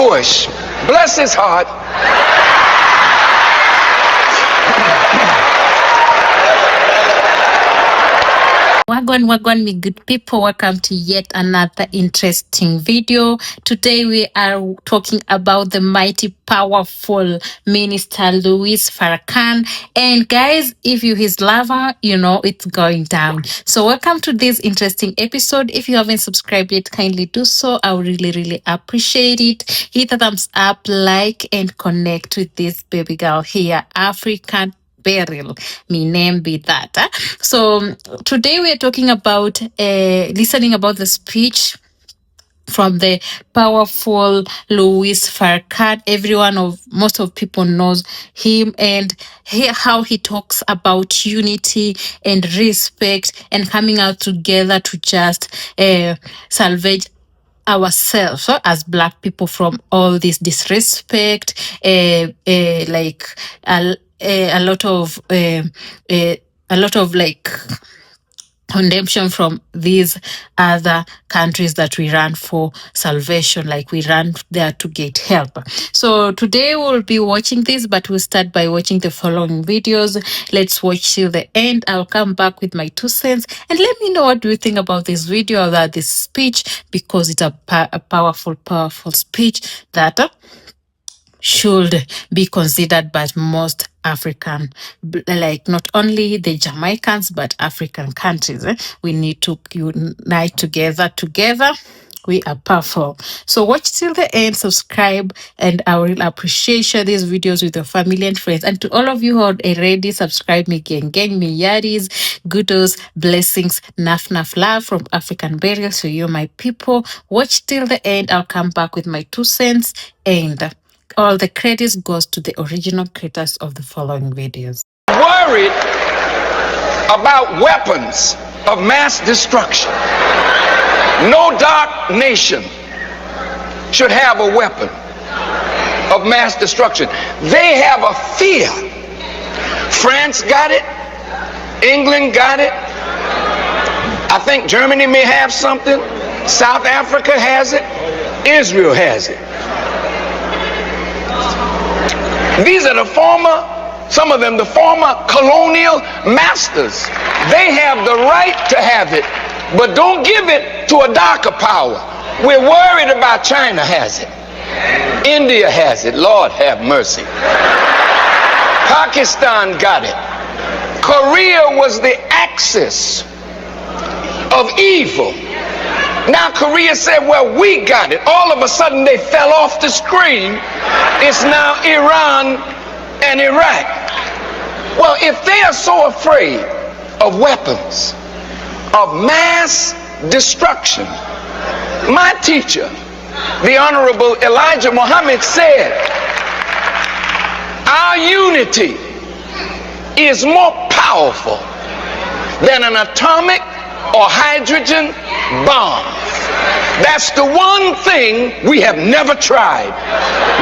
Bush, bless his heart, Wagwan, me good people, welcome to yet another interesting video. Today we are talking about the mighty, powerful Minister Louis Farrakhan. And guys, if you his lover, you know it's going down. So welcome to this interesting episode. If you haven't subscribed yet, kindly do so. I would really appreciate it. Hit a thumbs up, like, and connect with this baby girl here, African Beryl. Me name be that. So today we are talking about listening about the speech from the powerful Louis Farrakhan. Most of people knows him, and how he talks about unity and respect and coming out together to just salvage ourselves as Black people from all this disrespect, like a lot of like condemnation from these other countries that we run for salvation, like we run there to get help. So today we'll be watching this, but we'll start by watching the following videos. Let's watch till the end. I'll come back with my 2 cents and let me know what do you think about this video, about this speech, because it's a powerful speech that should be considered by most African, like not only the Jamaicans, but African countries. We need to unite together. We are powerful. So watch till the end, subscribe, and I will appreciate share these videos with your family and friends. And to all of you who are already subscribed, me gang, me yaris, goodos, blessings, naf love from African Beryl. So you my people, watch till the end. I'll come back with my 2 cents, and all the credits goes to the original creators of the following videos. worried about weapons of mass destruction. No dark nation should have a weapon of mass destruction. They have a fear. France got it. England got it. I think Germany may have something. South Africa has it. Israel has it. These are some of them, the former colonial masters. They have the right to have it, but don't give it to a darker power. We're worried about China has it. India has it. Lord have mercy. Pakistan got it. Korea was the axis of evil. Now Korea said, well, we got it. All of a sudden they fell off the screen. It's now Iran and Iraq. Well, if they are so afraid of weapons of mass destruction, my teacher, the Honorable Elijah Muhammad, said, our unity is more powerful than an atomic or hydrogen bomb. That's the one thing we have never tried.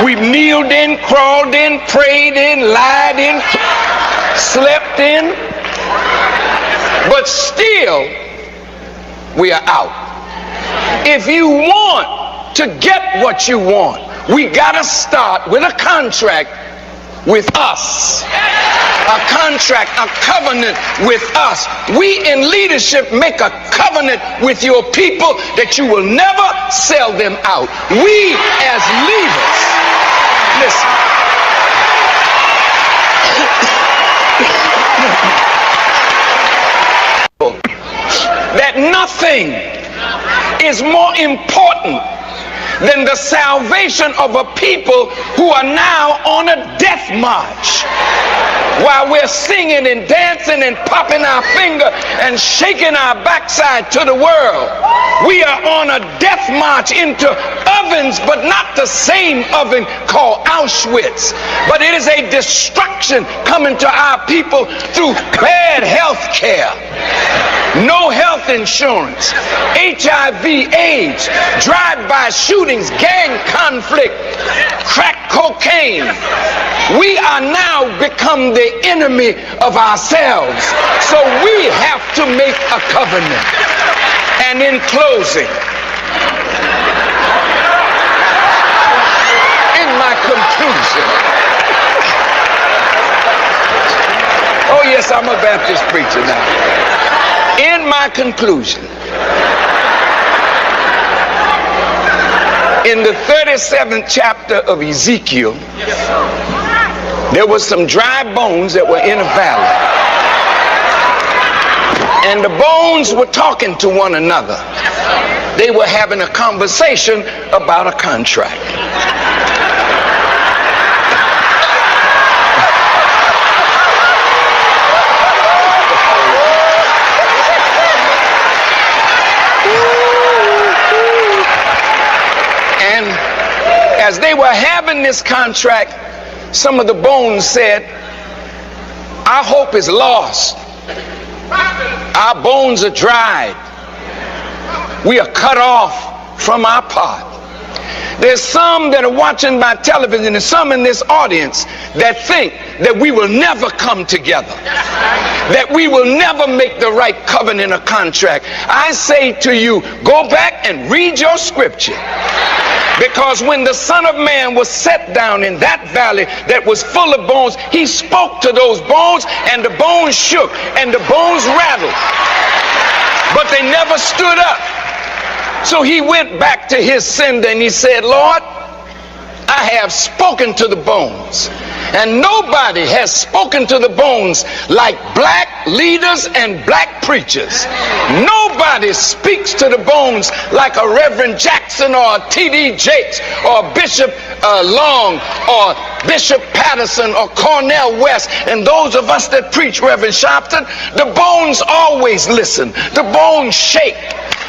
We've kneeled in, crawled in, prayed in, lied in, slept in, but still we are out. If you want to get what you want, we gotta start with a contract with us. A contract, a covenant with us. We in leadership make a covenant with your people that you will never sell them out. We as leaders, listen. That nothing is more important than the salvation of a people who are now on a death march. While we're singing and dancing and popping our finger and shaking our backside to the world, we are on a death march into ovens, but not the same oven called Auschwitz. But it is a destruction coming to our people through bad health care, no health insurance, HIV, AIDS, drive-by shootings, gang conflict, crack cocaine. We are now become the enemy of ourselves. So we have to make a covenant. And in closing, I'm a Baptist preacher now. In my conclusion, in the 37th chapter of Ezekiel, there was some dry bones that were in a valley. And the bones were talking to one another. They were having a conversation about a contract. And as they were having this contract, some of the bones said, our hope is lost. Our bones are dried. We are cut off from our part. There's some that are watching by television and some in this audience that think that we will never come together, that we will never make the right covenant or contract. I say to you, go back and read your scripture. Because when the Son of Man was set down in that valley that was full of bones, he spoke to those bones, and the bones shook and the bones rattled, but they never stood up. So he went back to his sender and he said, Lord, I have spoken to the bones, and nobody has spoken to the bones like black leaders and black preachers. Nobody speaks to the bones like a Reverend Jackson or a T.D. Jakes or Bishop Long or Bishop Patterson or Cornel West. And those of us that preach, Reverend Sharpton, the bones always listen. The bones shake.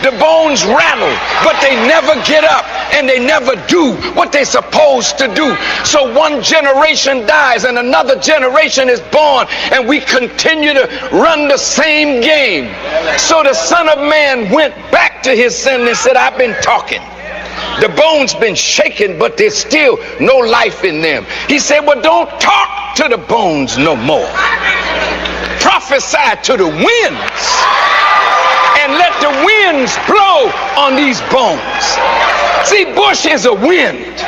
The bones rattle, but they never get up and they never do what they're supposed to do. So one generation dies and another generation is born, and we continue to run the same game. So the Son of Man went back to his sin and said, I've been talking. The bones been shaken, but there's still no life in them. He said, well, don't talk to the bones no more. Prophesy to the winds, and let the winds blow on these bones. See, Bush is a wind.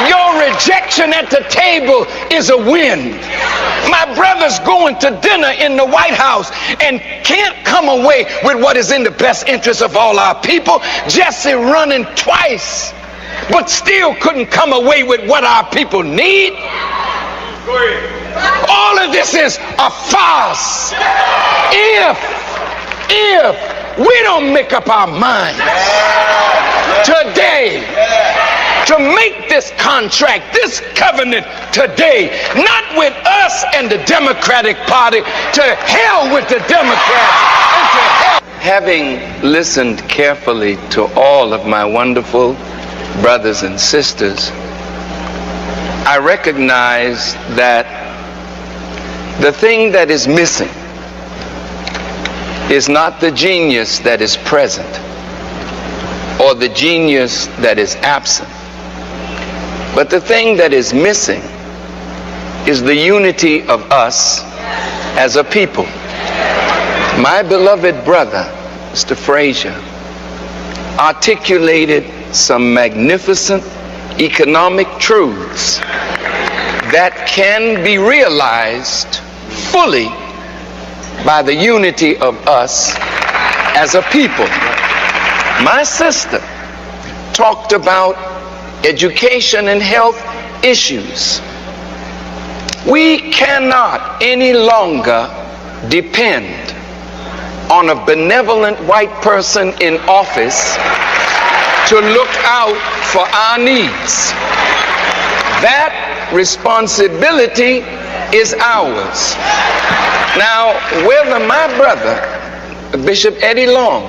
Your rejection at the table is a wind. My brother's going to dinner in the White House and can't come away with what is in the best interest of all our people. Jesse running twice, but still couldn't come away with what our people need. All of this is a farce. If we don't make up our minds today to make this contract, this covenant today, not with us and the Democratic Party, to hell with the Democrats and to hell. Having listened carefully to all of my wonderful brothers and sisters, I recognize that the thing that is missing is not the genius that is present or the genius that is absent, but the thing that is missing is the unity of us as a people. My beloved brother, Mr. Frazier, articulated some magnificent economic truths that can be realized fully by the unity of us as a people. My sister talked about education and health issues. We cannot any longer depend on a benevolent white person in office to look out for our needs. That responsibility is ours. Now, whether my brother, Bishop Eddie Long,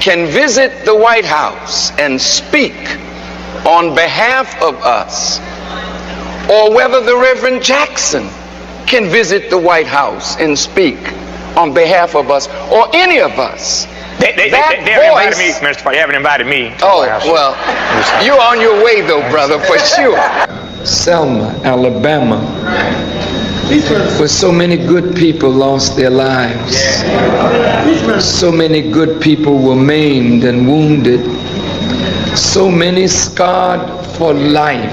can visit the White House and speak on behalf of us, or whether the Reverend Jackson can visit the White House and speak on behalf of us, or any of us. They haven't invited me, Mr. They haven't invited me to the White House. Well, you're on your way though, brother, for sure. Selma, Alabama, where so many good people lost their lives. So many good people were maimed and wounded. So many scarred for life.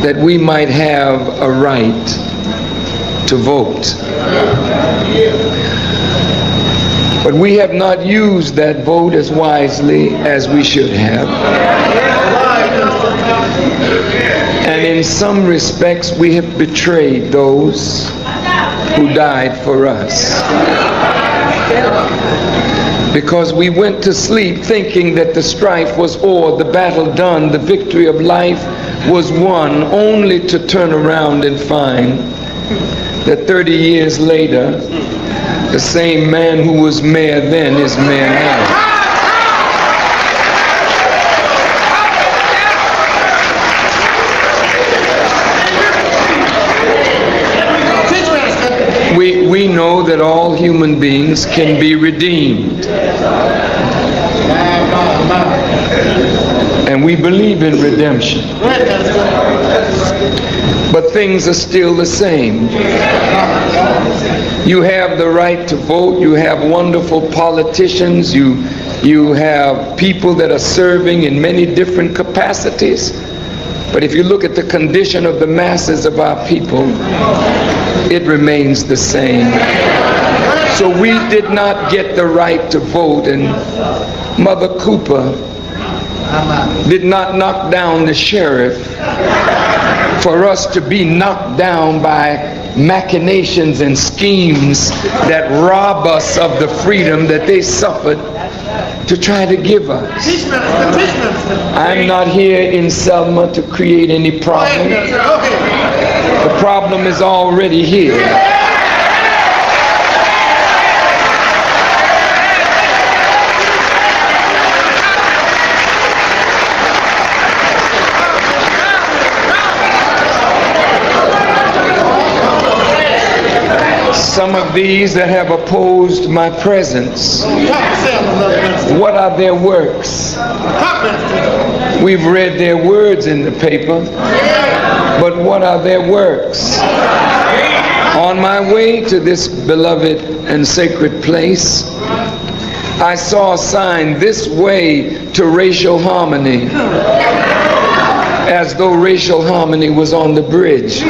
that we might have a right to vote. But we have not used that vote as wisely as we should have. And in some respects, we have betrayed those who died for us. Because we went to sleep thinking that the strife was o'er, the battle done, the victory of life was won, only to turn around and find that 30 years later, the same man who was mayor then is mayor now. We know that all human beings can be redeemed. And we believe in redemption. But things are still the same. You have the right to vote. You have wonderful politicians. You have people that are serving in many different capacities. But if you look at the condition of the masses of our people, it remains the same. So we did not get the right to vote, and Mother Cooper did not knock down the sheriff for us to be knocked down by machinations and schemes that rob us of the freedom that they suffered to try to give us. I'm not here in Selma to create any problem. The problem is already here. Some of these that have opposed my presence, what are their works? We've read their words in the paper, but what are their works? On my way to this beloved and sacred place, I saw a sign, "This way to racial harmony," as though racial harmony was on the bridge.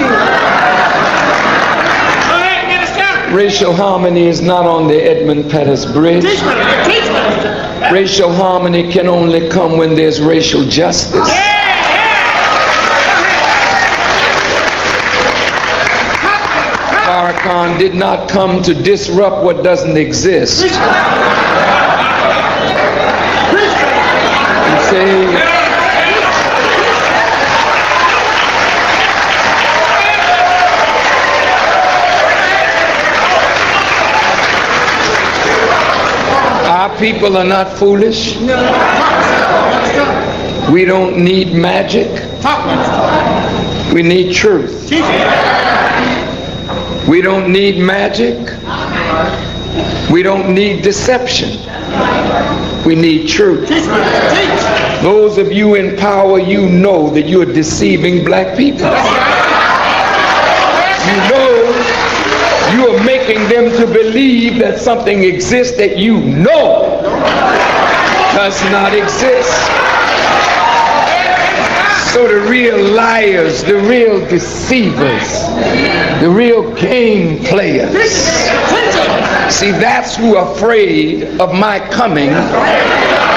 Racial harmony is not on the Edmund Pettus Bridge. Racial harmony can only come when there's racial justice. Farrakhan did not come to disrupt what doesn't exist. You see? Our people are not foolish. We don't need magic. We need truth. We don't need magic. We don't need deception. We need truth. Those of you in power, you know that you're deceiving black people. You know you are making them to believe that something exists that you know does not exist. So the real liars, the real deceivers, the real game players, see, that's who are afraid of my coming,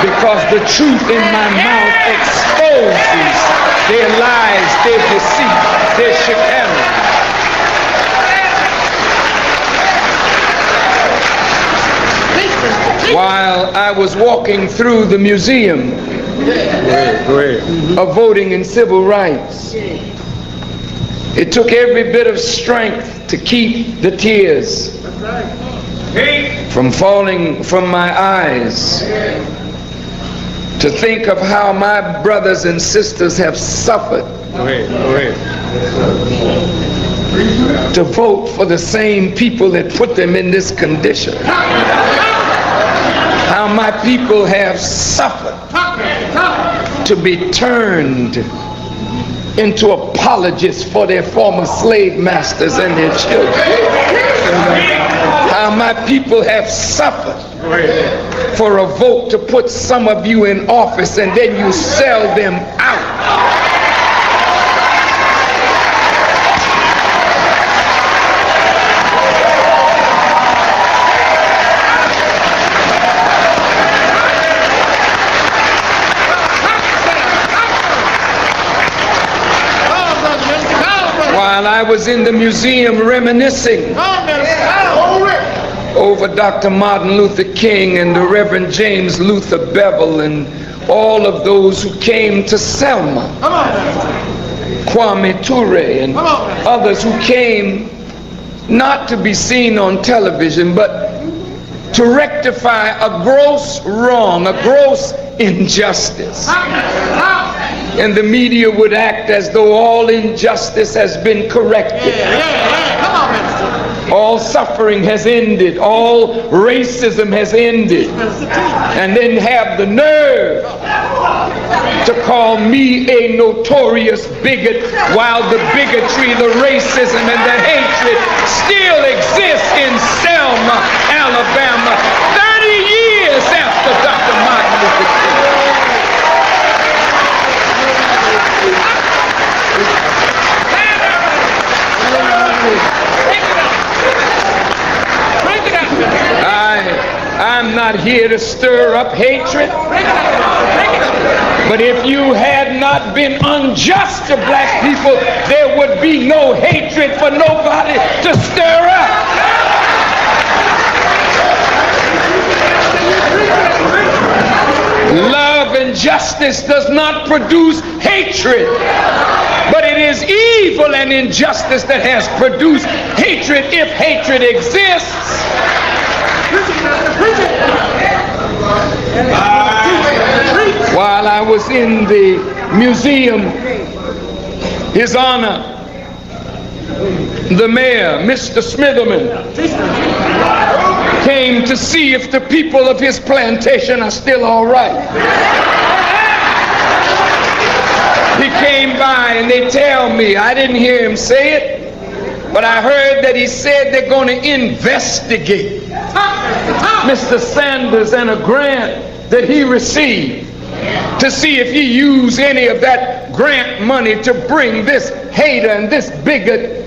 because the truth in my mouth exposes their lies, their deceit, their chicanery. While I was walking through the museum of voting and civil rights, it took every bit of strength to keep the tears from falling from my eyes, to think of how my brothers and sisters have suffered to vote for the same people that put them in this condition. How my people have suffered to be turned into apologists for their former slave masters and their children. How my people have suffered for a vote to put some of you in office and then you sell them out. While I was in the museum reminiscing over Dr. Martin Luther King and the Reverend James Luther Bevel and all of those who came to Selma, Kwame Ture and others who came not to be seen on television, but to rectify a gross wrong, a gross injustice. And the media would act as though all injustice has been corrected. All suffering has ended. All racism has ended. And then have the nerve to call me a notorious bigot, while the bigotry, the racism, and the hatred still exists in Selma, Alabama, 30 years after Dr. Martin Luther King. I'm not here to stir up hatred, but if you had not been unjust to black people, there would be no hatred for nobody to stir up. Love and justice does not produce hatred, but it is evil and injustice that has produced hatred, if hatred exists. While I was in the museum, His Honor, the mayor, Mr. Smitherman, came to see if the people of his plantation are still all right. He came by and they tell me, I didn't hear him say it, but I heard that he said they're going to investigate Mr. Sanders and a grant that he received to see if he used any of that grant money to bring this hater and this bigot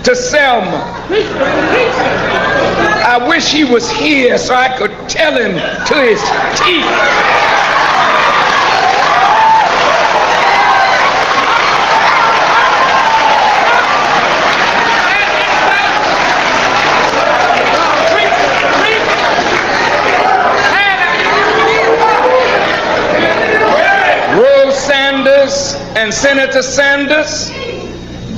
to Selma. I wish he was here so I could tell him to his teeth. And Senator Sanders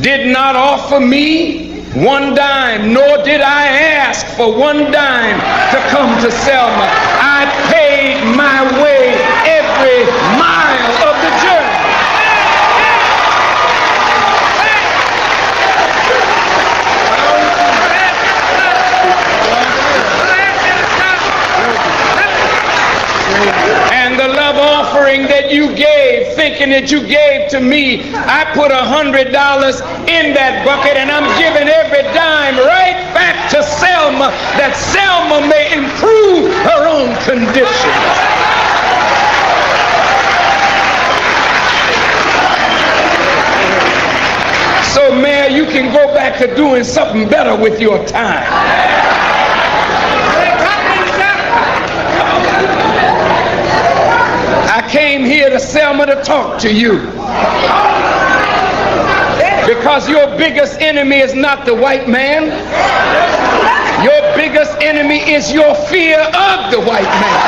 did not offer me one dime, nor did I ask for one dime to come to Selma. I paid my way every mile of the journey. And the love offering that you gave, thinking that you gave to me, I put $100 in that bucket, and I'm giving every dime right back to Selma, that Selma may improve her own condition. So, Mayor, you can go back to doing something better with your time. I came here to Selma to talk to you, because your biggest enemy is not the white man. Your biggest enemy is your fear of the white man.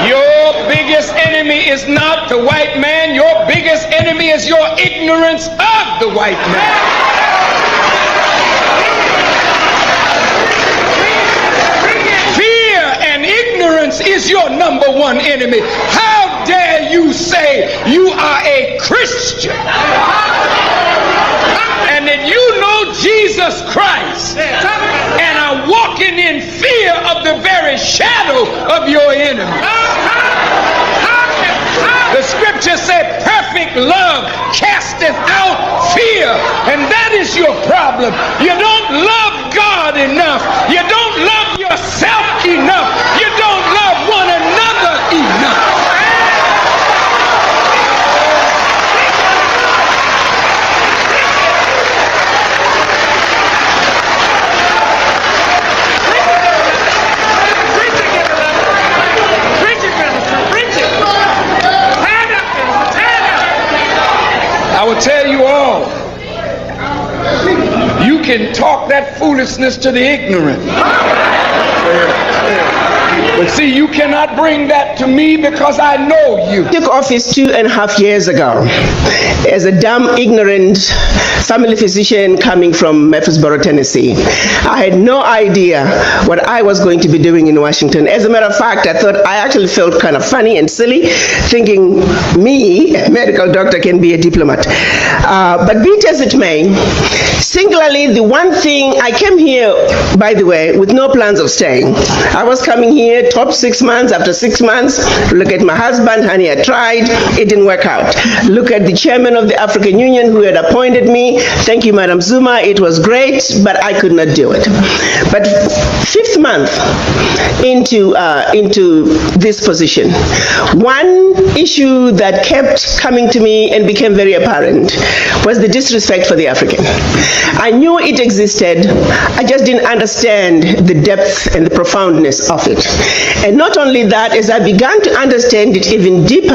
Your biggest enemy is not the white man. Your biggest enemy is your ignorance of the white man. Fear and ignorance is your number one enemy. How dare you say you are a Christian and that you know Jesus Christ and are walking in fear of the very shadow of your enemy? The scripture said perfect love casteth out fear, and that is your problem. You don't love God enough. You don't love yourself enough. You don't love one another enough. tell you all, you can talk that foolishness to the ignorant. But see, you cannot bring that to me because I know you. I took office 2.5 years ago as a dumb, ignorant family physician coming from Murfreesboro, Tennessee. I had no idea what I was going to be doing in Washington. As a matter of fact, I actually felt kind of funny and silly, thinking me, a medical doctor, can be a diplomat. But be it as it may, singularly, the one thing, I came here, by the way, with no plans of staying. I was coming here top 6 months. After 6 months, look at my husband, honey, I tried, it didn't work out. Look at the chairman of the African Union who had appointed me. Thank you, Madam Zuma, it was great, but I could not do it. But 5th month into this position, one issue that kept coming to me and became very apparent was the disrespect for the African. I knew it existed, I just didn't understand the depth and the profoundness of it. And not only that, as I began to understand it even deeper,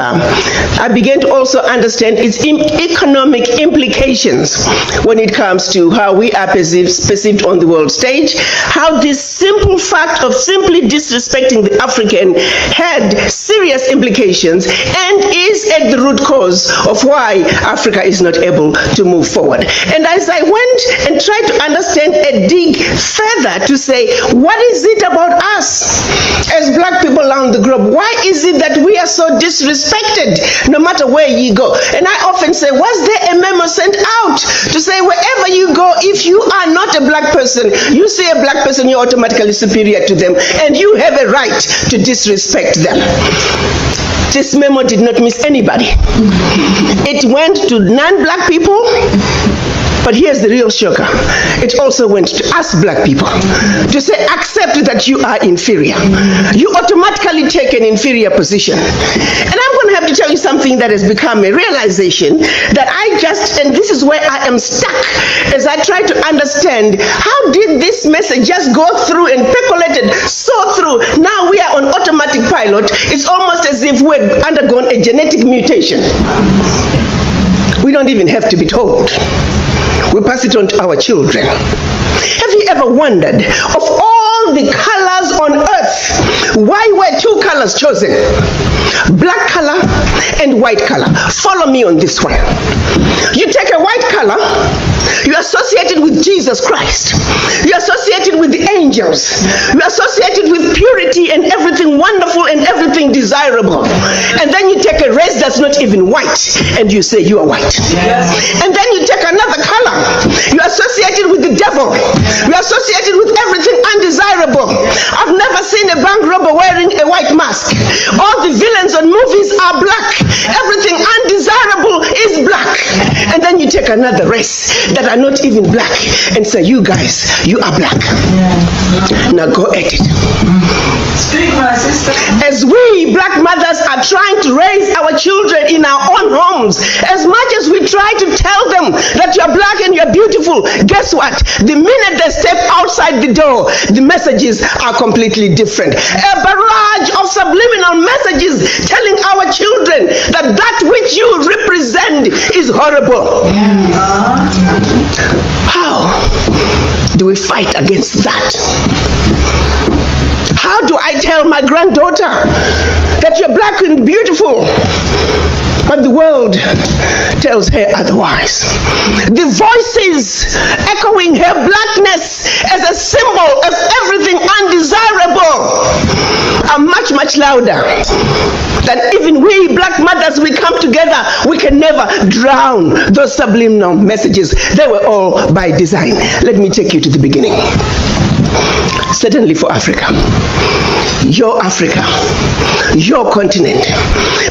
I began to also understand its economic implications when it comes to how we are perceived on the world stage, how this simple fact of simply disrespecting the African had serious implications and is at the root cause of why Africa is not able to move forward. And as I went and tried to understand and dig further to say, what is it about us as black people around the globe? Why is it that we are so disrespected no matter where you go? And I often say, was there a memo sent out to say wherever you go, if you are not a black person, you see a black person, you're automatically superior to them and you have a right to disrespect them? This memo did not miss anybody. It went to non-black people. But here's the real shocker. It also went to us black people to say, accept that you are inferior. You automatically take an inferior position. And I'm going to have to tell you something that has become a realization that and this is where I am stuck as I try to understand, how did this message just go through and percolated so through? Now we are on automatic pilot. It's almost as if we've undergone a genetic mutation. We don't even have to be told. We pass it on to our children. Have you ever wondered, of all the colors on earth, why were 2 colors chosen? Black color and white color. Follow me on this one. You take a white color, you associate it with Jesus Christ. You associate it with the angels. You associate it with purity and everything wonderful and everything desirable. And then you take a race that's not even white and you say you are white. Yes. And then you take another color. You associate it with the devil. You associate it with everything undesirable. I've never seen a bank robber wearing a white mask. All the villains on movies are black. Everything undesirable is black. And then you take another race that are not even black and say, you guys, you are black. Now go at it. As we black mothers are trying to raise our children in our own homes, as much as we try to tell them that you're black and you're beautiful, guess what? The minute they step outside the door, the messages are completely different. A barrage of subliminal messages telling our children that that which you represent is horrible. How do we fight against that? How do I tell my granddaughter that you're black and beautiful, but the world tells her otherwise? The voices echoing her blackness as a symbol of everything undesirable are much, much louder than even we black mothers. We come together, we can never drown those subliminal messages. They were all by design. Let me take you to the beginning. Certainly for Africa, your continent.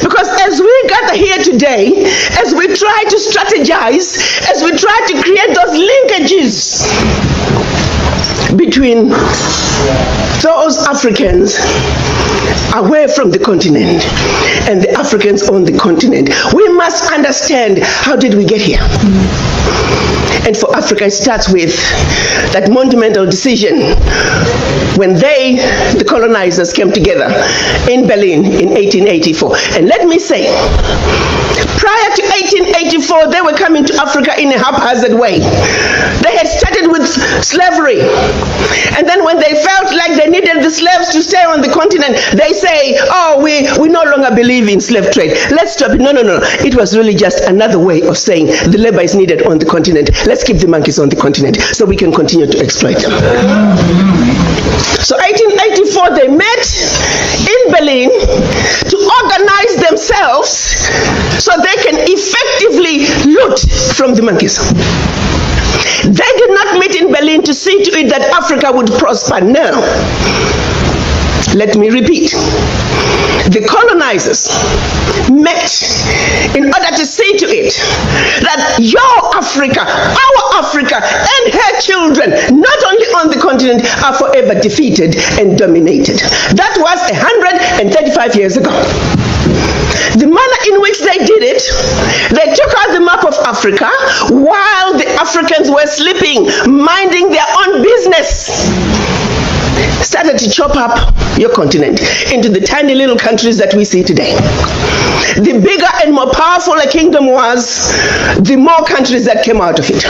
Because as we gather here today, as we try to strategize, as we try to create those linkages between those Africans away from the continent and the Africans on the continent, we must understand, how did we get here? And for Africa, it starts with that monumental decision when the colonizers, came together in Berlin in 1884. And let me say, prior to 1884, they were coming to Africa in a haphazard way. They had started with slavery. And then when they felt like they needed the slaves to stay on the continent, they say, oh, we no longer believe in slave trade. Let's stop it. No. It was really just another way of saying the labor is needed on the continent. Let's keep the monkeys on the continent so we can continue to exploit them. So 1884, they met in Berlin to organize themselves so they can effectively loot from the monkeys. They did not meet in Berlin to see to it that Africa would prosper. No. Let me repeat. The colonizers met in order to see to it that your Africa, our Africa, and her children, not only on the continent, are forever defeated and dominated. That was 135 years ago. The manner in which they did it, they took out the map of Africa while the Africans were sleeping, minding their own business. Started to chop up your continent into the tiny little countries that we see today. The bigger and more powerful a kingdom was, the more countries that came out of it.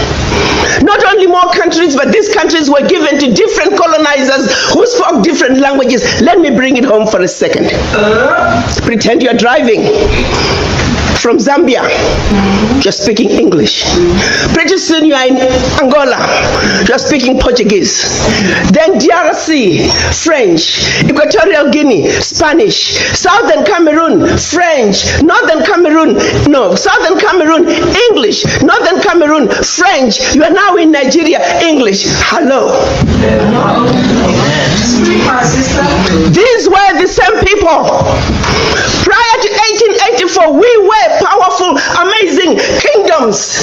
Not only more countries, but these countries were given to different colonizers who spoke different languages. Let me bring it home for a second. Pretend you're driving from Zambia, you're speaking English. Pretty soon you are in Angola, you're speaking Portuguese. Then DRC, French. Equatorial Guinea, Spanish. Southern Cameroon, French. Northern Cameroon, Southern Cameroon, English. Northern Cameroon, French. You are now in Nigeria, English. Hello. These were the same people. Prior to 1884, we were powerful, amazing kingdoms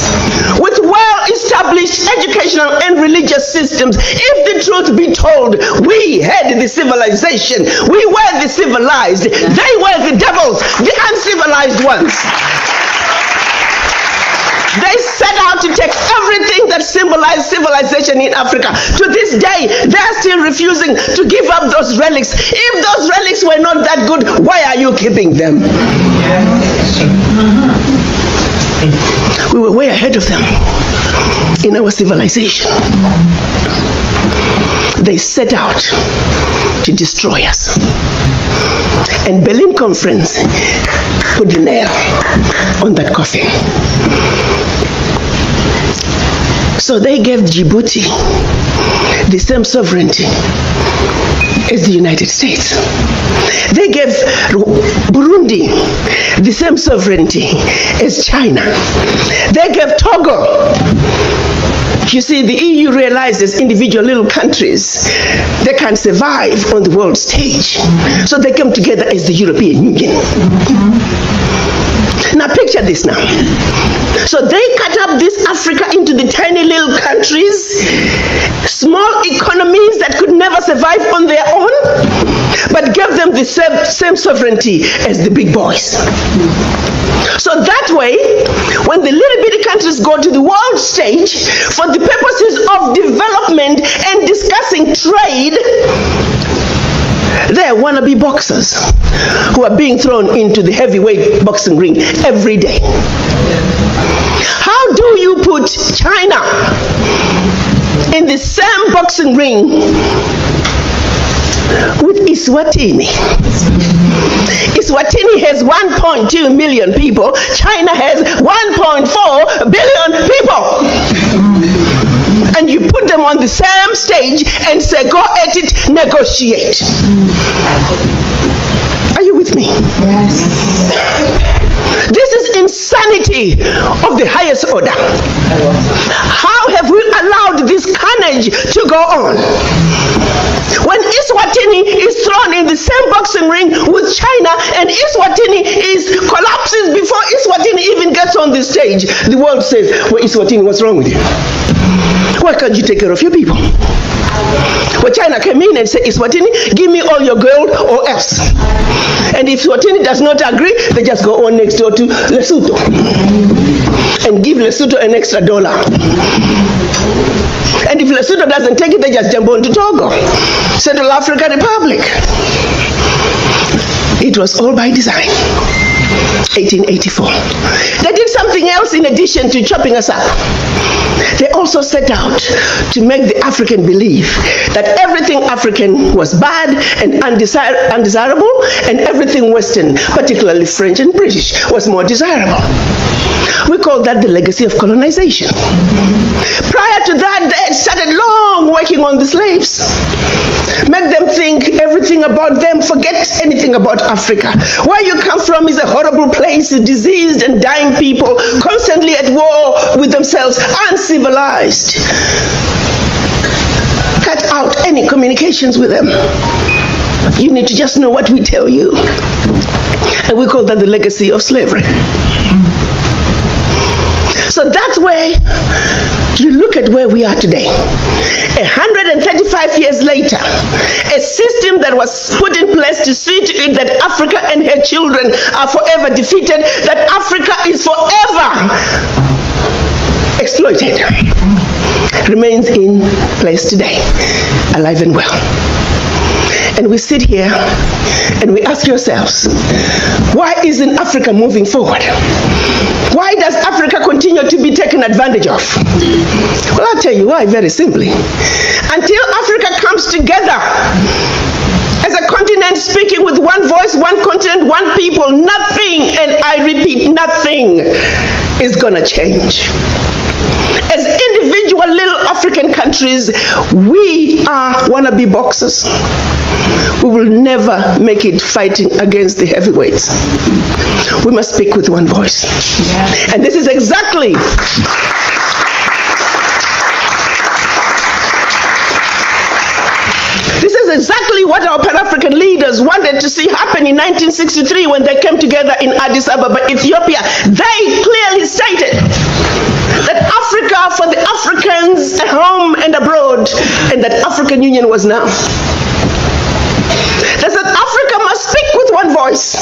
with well-established educational and religious systems. If the truth be told, we had the civilization. We were the civilized. They were the devils, the uncivilized ones. They set out to take everything that symbolized civilization in Africa. To this day, they are still refusing to give up those relics. If those relics were not that good, why are you keeping them? We were way ahead of them in our civilization. They set out to destroy us. And Berlin Conference put the nail on that coffin. So they gave Djibouti the same sovereignty as the United States. They gave Burundi the same sovereignty as China. They gave Togo. You see, the EU realizes individual little countries, they can't survive on the world stage. So they come together as the European Union. Now picture this now. So they cut up this Africa into the tiny little countries, small economies that could never survive on their own, but gave them the same sovereignty as the big boys. So that way, when the little bitty countries go to the world stage for the purposes of development and discussing trade, they're wannabe boxers who are being thrown into the heavyweight boxing ring every day. How do you put China in the same boxing ring with Eswatini? Eswatini has 1.2 million people. China has 1.4 billion people. And you put them on the same stage and say, go at it, negotiate. Are you with me? Yes. This is insanity of the highest order. How have we allowed this carnage to go on? When Eswatini is thrown in the same boxing ring with China and Eswatini collapses before Eswatini even gets on the stage, the world says, well, Eswatini, what's wrong with you? Why can't you take care of your people? Well, China came in and said, Eswatini, give me all your gold or else. And if Eswatini does not agree, they just go on next door to Lesotho and give Lesotho an extra $1. And if Lesotho doesn't take it, they just jump on to Togo, Central African Republic. It was all by design. 1884. They did something else in addition to chopping us up. They also set out to make the African believe that everything African was bad and undesirable, and everything Western, particularly French and British, was more desirable. We call that the legacy of colonization. Prior to that, they had started long working on the slaves. Make them think everything about them, forget anything about Africa. Where you come from is a horrible place, diseased and dying people, constantly at war with themselves, uncivilized. Cut out any communications with them. You need to just know what we tell you. And we call that the legacy of slavery. So that's where you look at where we are today. 135 years later, a system that was put in place to see to it that Africa and her children are forever defeated, that Africa is forever exploited, remains in place today, alive and well. And we sit here and we ask ourselves, why isn't Africa moving forward? Why does Africa continue to be taken advantage of? Well, I'll tell you why, very simply. Until Africa comes together as a continent speaking with one voice, one continent, one people, nothing, and I repeat, nothing is gonna change. As individual little African countries, we are wannabe boxers. We will never make it fighting against the heavyweights. We must speak with one voice. Yeah. And this is exactly what our Pan-African leaders wanted to see happen in 1963 when they came together in Addis Ababa, Ethiopia. They clearly stated that Africa for the Africans at home and abroad, and that African Union was now. They said Africa must speak with one voice.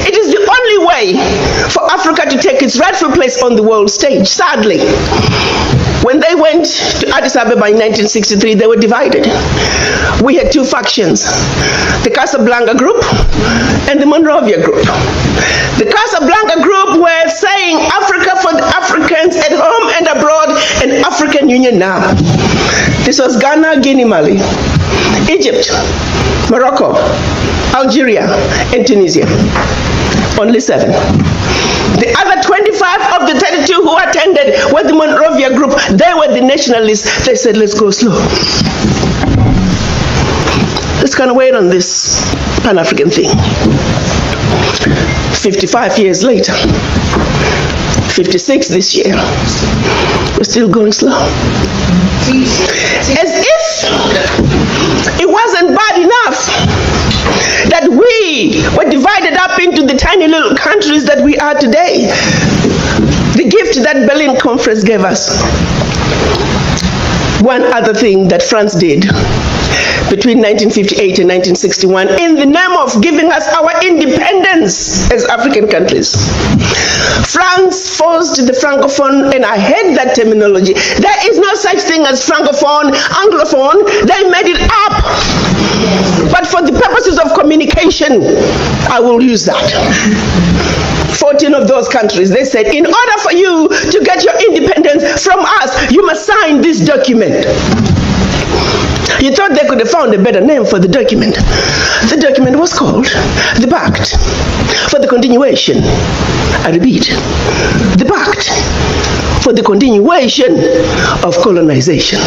It is the only way for Africa to take its rightful place on the world stage. Sadly, when they went to Addis Ababa in 1963, they were divided. We had two factions, the Casablanca group and the Monrovia group. The Casablanca group were saying Africa for the Africans at home and abroad, and African Union now. This was Ghana, Guinea, Mali, Egypt, Morocco, Algeria, and Tunisia. Only 7. The other 25 of the 32 who attended were the Monrovia group. They were the nationalists. They said, let's go slow. Let's kind of wait on this Pan-African thing. 55 years later, 56 this year, we're still going slow. As if it wasn't bad enough that we were divided up into the tiny little countries that we are today. The gift that Berlin Conference gave us. One other thing that France did between 1958 and 1961 in the name of giving us our independence as African countries. France forced the Francophone, and I hate that terminology. There is no such thing as Francophone, Anglophone. They made it up. But for the purposes of communication, I will use that. 14 of those countries, they said, in order for you to get your independence from us, you must sign this document. You thought they could have found a better name for the document. The document was called the Pact for the Continuation. I repeat, the Pact for the Continuation of Colonization.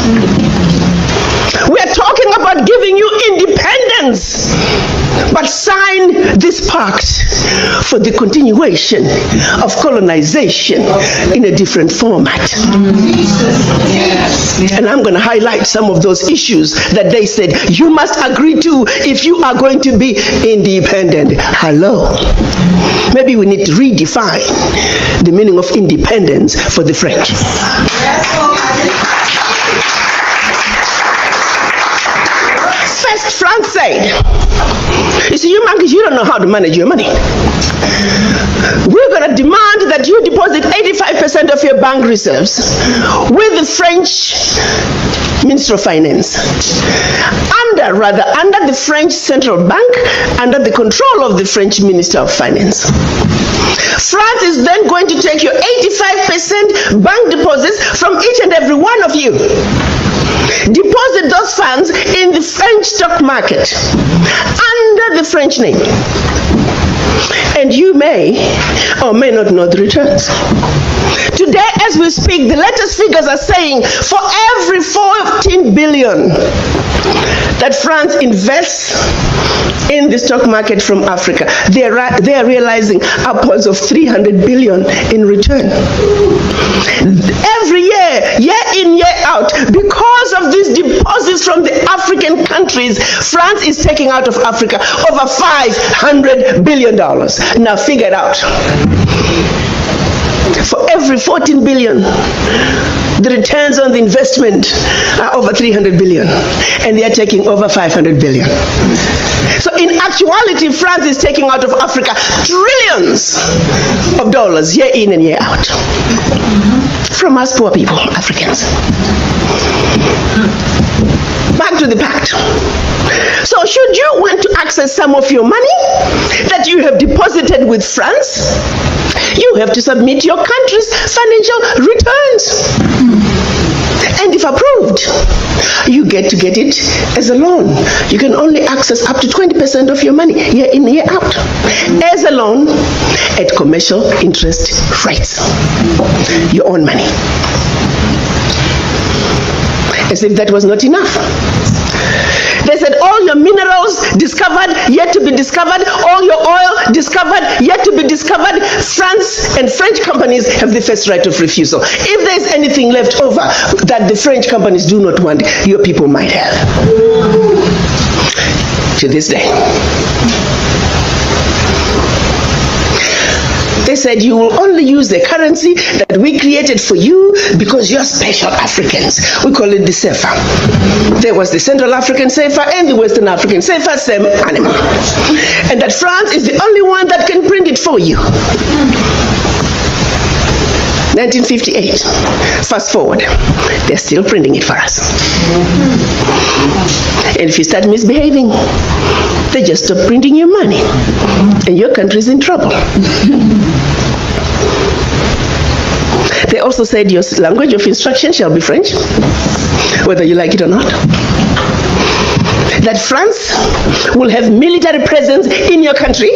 We are talking about giving you independence, but sign this pact for the continuation of colonization in a different format. And I'm going to highlight some of those issues that they said you must agree to if you are going to be independent. Hello. Maybe we need to redefine the meaning of independence for the French. said, you see, you monkeys, you don't know how to manage your money. We're going to demand that you deposit 85% of your bank reserves with the French Ministry of Finance, under the French Central Bank, under the control of the French Minister of Finance. France is then going to take your 85% bank deposits from each and every one of you. Deposit those funds in the French stock market under the French name. And you may or may not know the returns. Today, as we speak, the latest figures are saying for every 14 billion that France invests in the stock market from Africa, they are realizing upwards of 300 billion in return. Every year in, year out, because of these deposits from the African countries, France is taking out of Africa over $500 billion. Now figure it out. For every 14 billion, the returns on the investment are over 300 billion, and they are taking over 500 billion. So in actuality, France is taking out of Africa trillions of dollars year in and year out from us poor people, Africans. Back to the pact. So should you want to access some of your money that you have deposited with France, you have to submit your country's financial returns. And if approved, you get to get it as a loan. You can only access up to 20% of your money year in, year out as a loan at commercial interest rates. Your own money. As if that was not enough. They said all your minerals discovered, yet to be discovered, all your oil discovered, yet to be discovered. France and French companies have the first right of refusal. If there is anything left over that the French companies do not want, your people might have. To this day. They said you will only use the currency that we created for you because you're special Africans. We call it the CFA. There was the Central African CFA and the Western African CFA, same animal. And that France is the only one that can print it for you. 1958. Fast forward. They're still printing it for us. And if you start misbehaving, they just stop printing your money. And your country's in trouble. They also said your language of instruction shall be French, whether you like it or not. That France will have military presence in your country,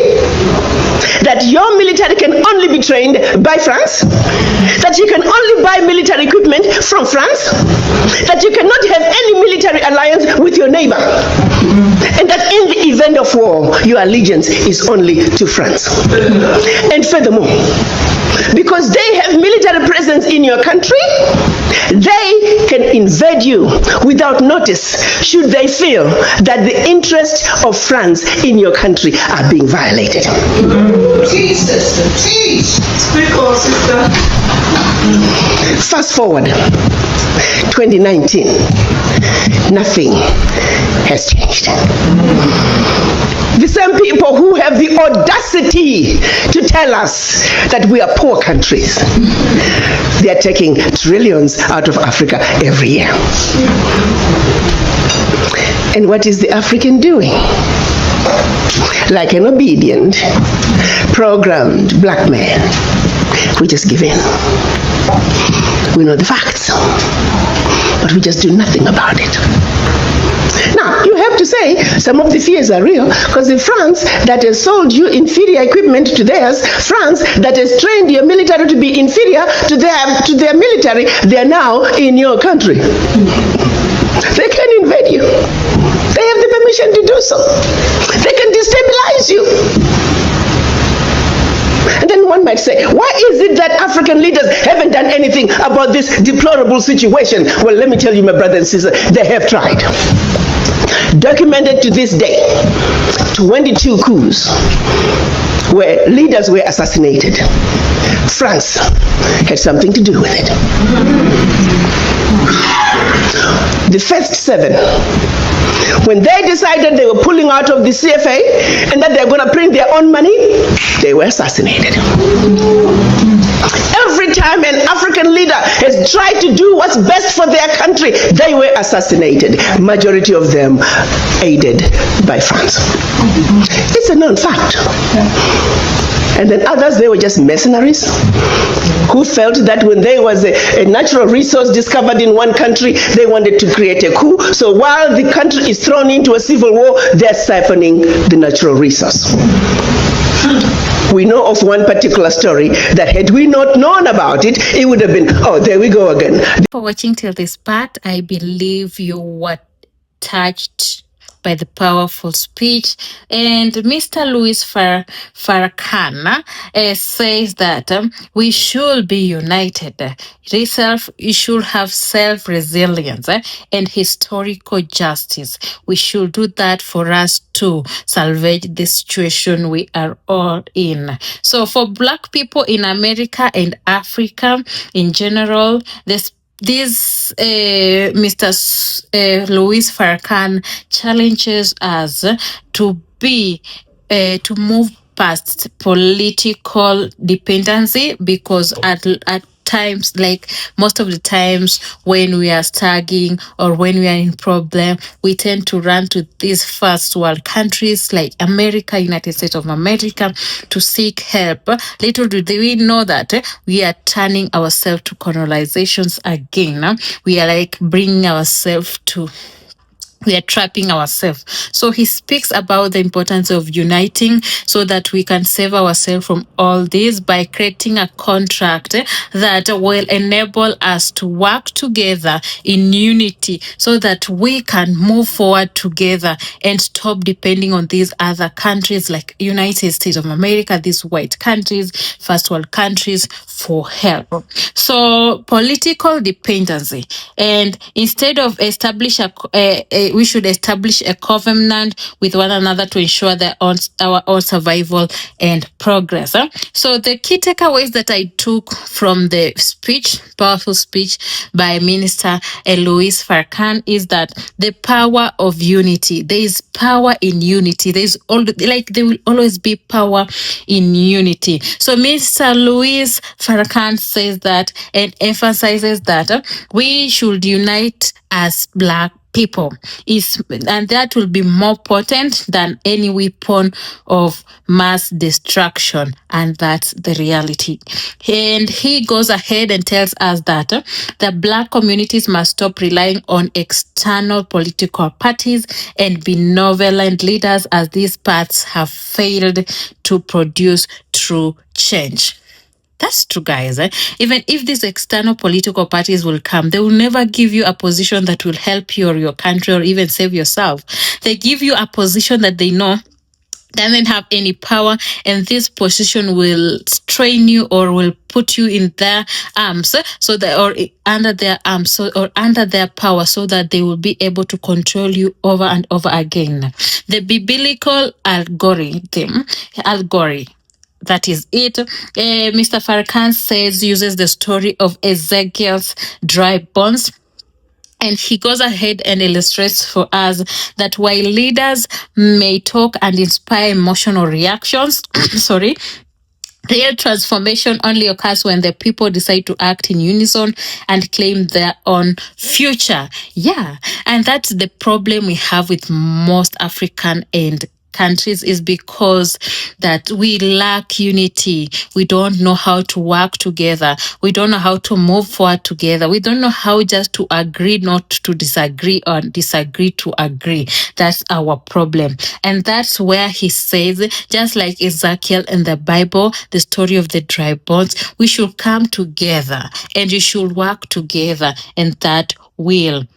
that your military can only be trained by France, that you can only buy military equipment from France, that you cannot have any military alliance with your neighbor, and that in the event of war, your allegiance is only to France. And furthermore, because they have military presence in your country, they can invade you without notice should they feel that the interests of France in your country are being violated. Jesus, speak on, sister. Fast forward, 2019, nothing has changed. The same people who have the audacity to tell us that we are poor countries, they are taking trillions out of Africa every year. And what is the African doing? Like an obedient, programmed black man, we just give in. We know the facts, but we just do nothing about it. Now, you have to say some of the fears are real, because in France that has sold you inferior equipment to theirs, France that has trained your military to be inferior to their military, they are now in your country. They can invade you. They have the permission to do so. They can destabilize you. And then one might say, why is it that African leaders haven't done anything about this deplorable situation? Well, let me tell you, my brother and sister, they have tried. Documented to this day, 22 coups where leaders were assassinated. France had something to do with it. The first 7 When they decided they were pulling out of the CFA and that they're going to print their own money, they were assassinated. Every time an African leader has tried to do what's best for their country, they were assassinated. Majority of them aided by France. It's a known fact. And then others, they were just mercenaries who felt that when there was a natural resource discovered in one country, they wanted to create a coup. So while the country is thrown into a civil war, they're siphoning the natural resource. We know of one particular story that had we not known about it, it would have been, oh, there we go again. For watching till this part, I believe you were touched by the powerful speech. And Mr. Louis Farrakhan says that we should be united. We should have self-resilience and historical justice. We should do that for us to salvage the situation we are all in. So for Black people in America and Africa in general, this Mr. Louis Farrakhan challenges us to move past political dependency, because at times, like most of the times when we are struggling or when we are in problem, we tend to run to these first world countries like America, United States of America, to seek help. Little do we know that we are turning ourselves to colonizations again. We are like bringing ourselves to, we are trapping ourselves. So he speaks about the importance of uniting so that we can save ourselves from all this by creating a contract that will enable us to work together in unity so that we can move forward together and stop depending on these other countries like United States of America, these white countries, first world countries, for help. So political dependency, and instead of we should establish a covenant with one another to ensure our own survival and progress. So the key takeaways that I took from the speech, powerful speech by Minister Louis Farrakhan, is that the power of unity. There is power in unity. There will always be power in unity. So Mr. Louis Farrakhan says that and emphasizes that we should unite as Black people, and that will be more potent than any weapon of mass destruction, and that's the reality. And he goes ahead and tells us that the Black communities must stop relying on external political parties and benevolent leaders, as these paths have failed to produce true change. That's true, guys. Even if these external political parties will come, they will never give you a position that will help you or your country or even save yourself. They give you a position that they know doesn't have any power, and this position will strain you or will put you in their arms, or under their arms, or under their power, so that they will be able to control you over and over again. The biblical algorithm. That is it. Mr. Farrakhan uses the story of Ezekiel's dry bones. And he goes ahead and illustrates for us that while leaders may talk and inspire emotional reactions, real transformation only occurs when the people decide to act in unison and claim their own future. Yeah, and that's the problem we have with most African and countries, is because that we lack unity. We don't know how to work together. We don't know how to move forward together. We don't know how just to agree not to disagree, or disagree to agree. That's our problem. And that's where he says, just like Ezekiel in the Bible, the story of the dry bones, we should come together and we should work together, and that will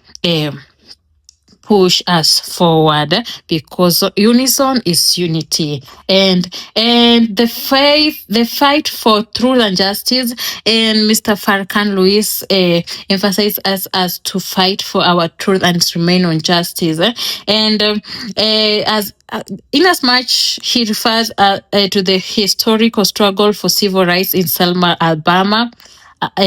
push us forward, because unison is unity. And the fight for truth and justice, and Mr. Farrakhan Louis emphasizes us to fight for our truth and to remain on justice. And as inasmuch he refers to the historical struggle for civil rights in Selma, Alabama,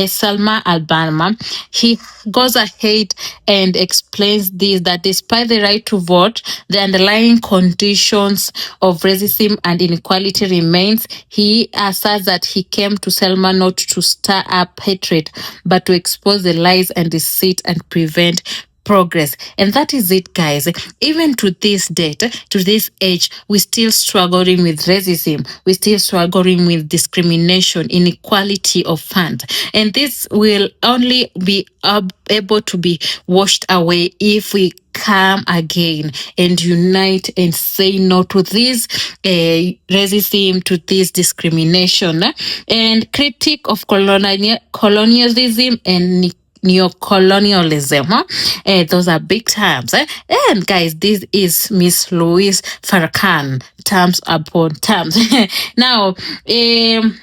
Selma Alabama, he goes ahead and explains this, that despite the right to vote, the underlying conditions of racism and inequality remains. He asserts that he came to Selma not to stir up hatred, but to expose the lies and deceit and prevent progress. And that is it, guys. Even to this date, to this age, we're still struggling with racism. We're still struggling with discrimination, inequality of funds. And this will only be able to be washed away if we come again and unite and say no to this racism, to this discrimination, and critique of colonialism and neocolonialism. Those are big terms. And guys, this is Miss Louise Farrakhan, terms upon terms. Now, in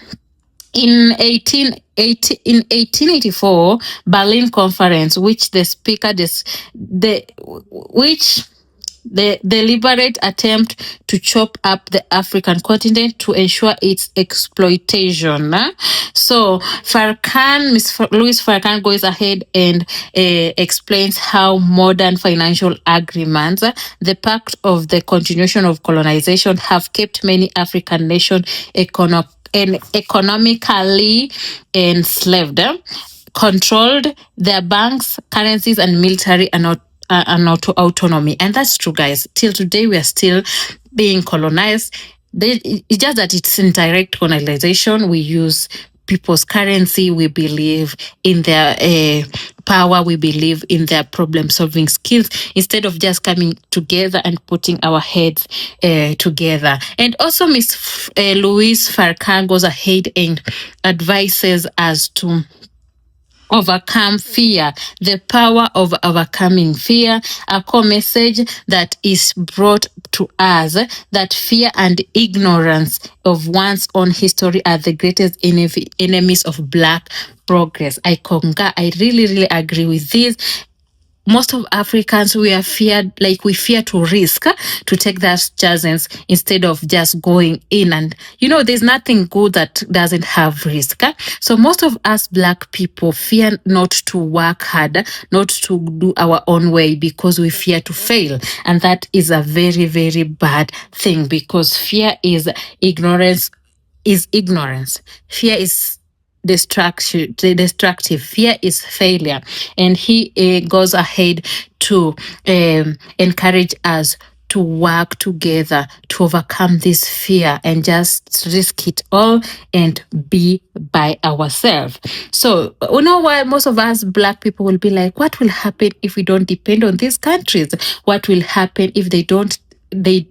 1884 Berlin Conference, which the speaker the deliberate attempt to chop up the African continent to ensure its exploitation. So Louis Farrakhan goes ahead and explains how modern financial agreements, the pact of the continuation of colonization, have kept many African nations economically enslaved, controlled their banks, currencies, and military and autonomy. And that's true, guys. Till today, we are still being colonized. It's just that it's indirect colonization. We use people's currency. We believe in their power. We believe in their problem-solving skills instead of just coming together and putting our heads together. And also, Miss Louise Farrakhan goes ahead and advises us to overcome fear, the power of overcoming fear, a core message that is brought to us, that fear and ignorance of one's own history are the greatest enemies of Black progress. I really, really agree with this. Most of Africans, we fear to risk, to take that chances instead of just going in. And, there's nothing good that doesn't have risk. So most of us Black people fear not to work hard, not to do our own way because we fear to fail. And that is a very, very bad thing, because fear is ignorance. Fear is destructive. Fear is failure. And he goes ahead to encourage us to work together to overcome this fear and just risk it all and be by ourselves. So, why most of us Black people will be like, what will happen if we don't depend on these countries? What will happen if they don't they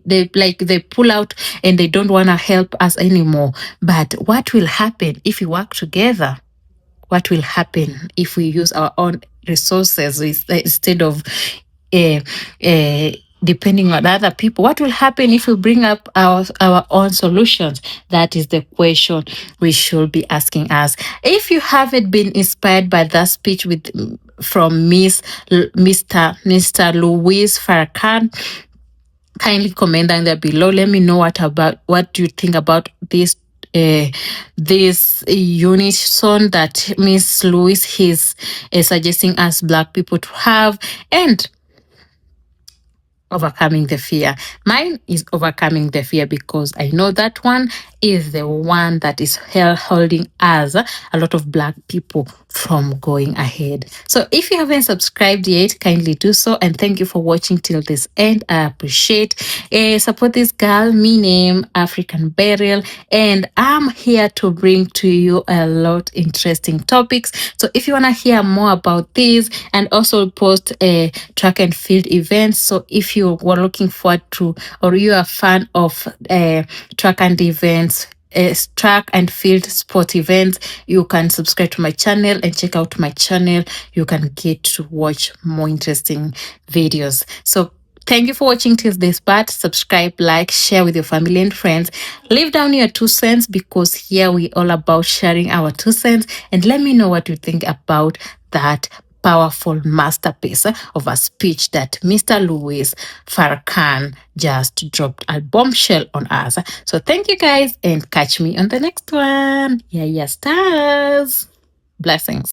pull out and they don't want to help us anymore? But what will happen if we work together? What will happen if we use our own resources instead of depending on other people? What will happen if we bring up our own solutions? That is the question we should be asking us. If you haven't been inspired by that speech from Mr. Louise Farrakhan, kindly comment down there below. Let me know what do you think about this unison that Miss Louise is suggesting us Black people to have, and overcoming the fear. Mine is overcoming the fear because I know that one is the one that is holding us, a lot of Black people, from going ahead. So if you haven't subscribed yet, kindly do so, and thank you for watching till this end. I appreciate support this girl, me name African Betrayal, and I'm here to bring to you a lot interesting topics. So if you want to hear more about this, and also post track and field events, so if you were looking forward to, or you are a fan of track and events, track and field sport events, you can subscribe to my channel and check out my channel. You can get to watch more interesting videos. So thank you for watching till this part. Subscribe, like, share with your family and friends. Leave down your 2 cents, because here we all about sharing our 2 cents. And let me know what you think about that powerful masterpiece of a speech that Mr. Louise Farrakhan just dropped a bombshell on us. So thank you guys, and catch me on the next one. Yeah, stars. Blessings.